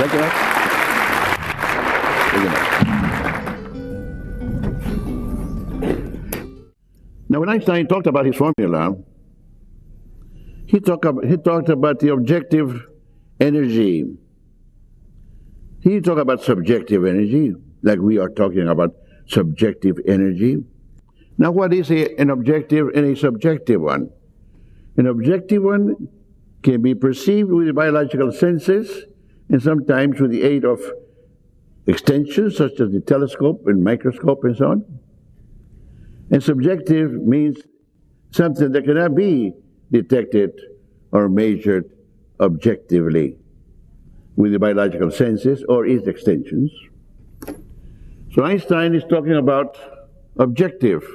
Thank you much. Thank you much. Now, when Einstein talked about his formula, he talked about the objective energy. He didn't talk about subjective energy, like we are talking about subjective energy. Now, what is an objective and a subjective one? An objective one can be perceived with the biological senses and sometimes with the aid of extensions such as the telescope and microscope and so on. And subjective means something that cannot be detected or measured objectively with the biological senses or its extensions. So Einstein is talking about objective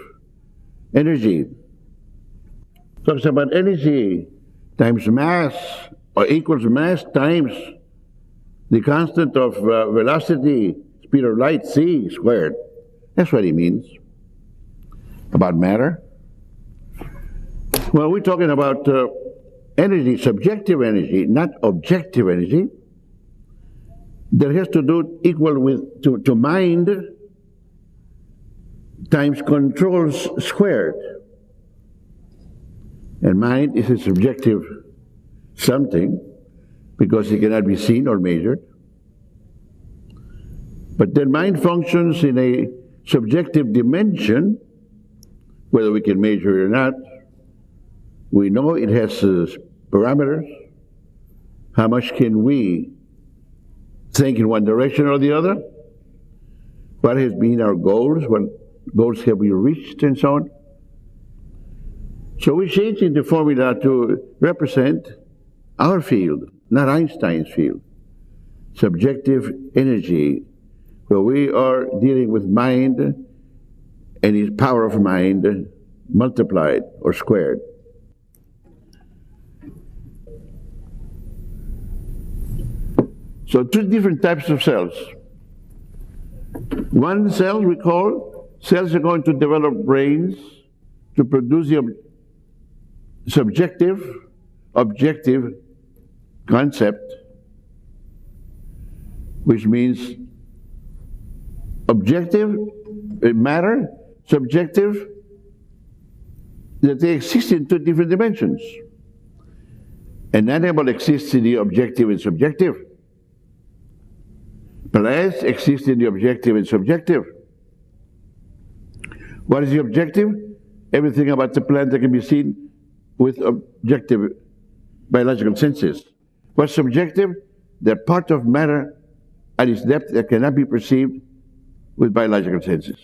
energy. Talks about energy times mass or equals mass times the constant of velocity, speed of light, c squared. That's what he means about matter. Well, we're talking about energy, subjective energy, not objective energy, that has to do equal with to mind times controls squared. And mind is a subjective something because it cannot be seen or measured. But then mind functions in a subjective dimension, whether we can measure it or not. We know it has parameters. How much can we think in one direction or the other? What has been our goals? What goals have we reached and so on? So we're changing the formula to represent our field, not Einstein's field. Subjective energy, where we are dealing with mind and its power of mind multiplied or squared. So two different types of cells. One cell we call cells are going to develop brains to produce the subjective, objective concept, which means objective matter, subjective, that they exist in two different dimensions. An animal exists in the objective and subjective. Plants exist in the objective and subjective. What is the objective? Everything about the plant that can be seen with objective biological senses. What's subjective? They're part of matter at its depth that cannot be perceived with biological senses.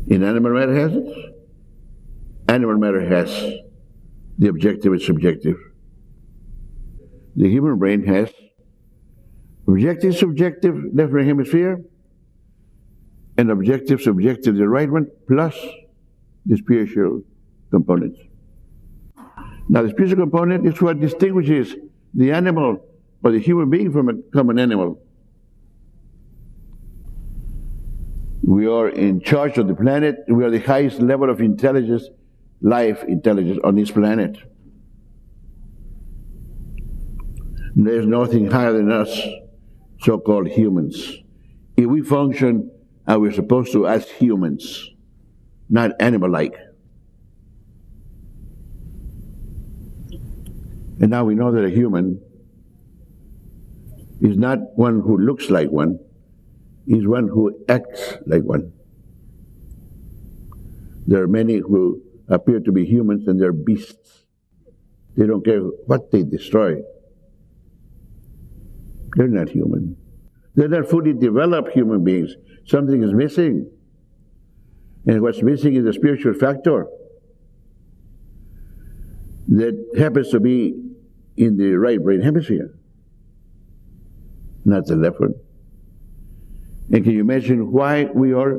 Inanimate matter has it. Animal matter has the objective and subjective. The human brain has objective, subjective, left brain hemisphere, and objective, subjective, the right one, plus the spiritual components. Now, the spiritual component is what distinguishes the animal or the human being from a common animal. We are in charge of the planet. We are the highest level of intelligence, life intelligence on this planet. There's nothing higher than us, so-called humans. If we function as we're supposed to as humans, not animal-like. And now we know that a human is not one who looks like one, is one who acts like one. There are many who appear to be humans and they're beasts. They don't care what they destroy. They're not human. They're not fully developed human beings. Something is missing. And what's missing is a spiritual factor that happens to be in the right brain hemisphere, not the left one. And can you imagine why we are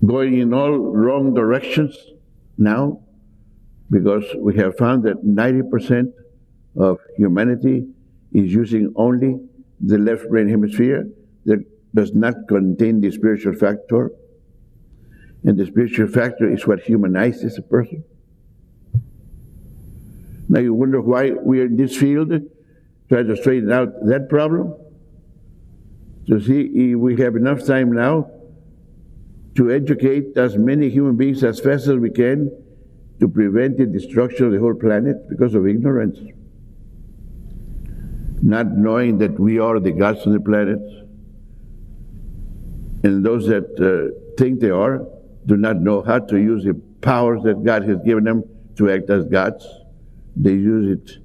going in all wrong directions now? Because we have found that 90% of humanity is using only the left brain hemisphere that does not contain the spiritual factor. And the spiritual factor is what humanizes a person. Now you wonder why we are in this field try to straighten out that problem, to see if we have enough time now to educate as many human beings as fast as we can to prevent the destruction of the whole planet because of ignorance. Not knowing that we are the gods of the planet. And those that think they are do not know how to use the powers that God has given them to act as gods. They use it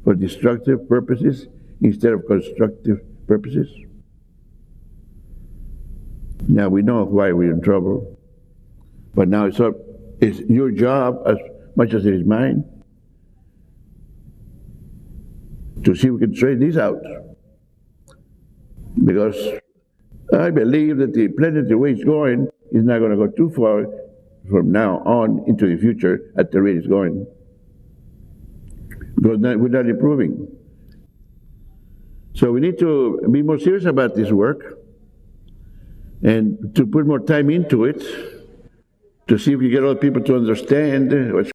for destructive purposes instead of constructive purposes. Now we know why we're in trouble, but now it's your job as much as it is mine to see if we can straighten these out. Because I believe that the planet, the way it's going, is not going to go too far from now on into the future at the rate it's going. Because we're not improving. So we need to be more serious about this work and to put more time into it to see if we get other people to understand what's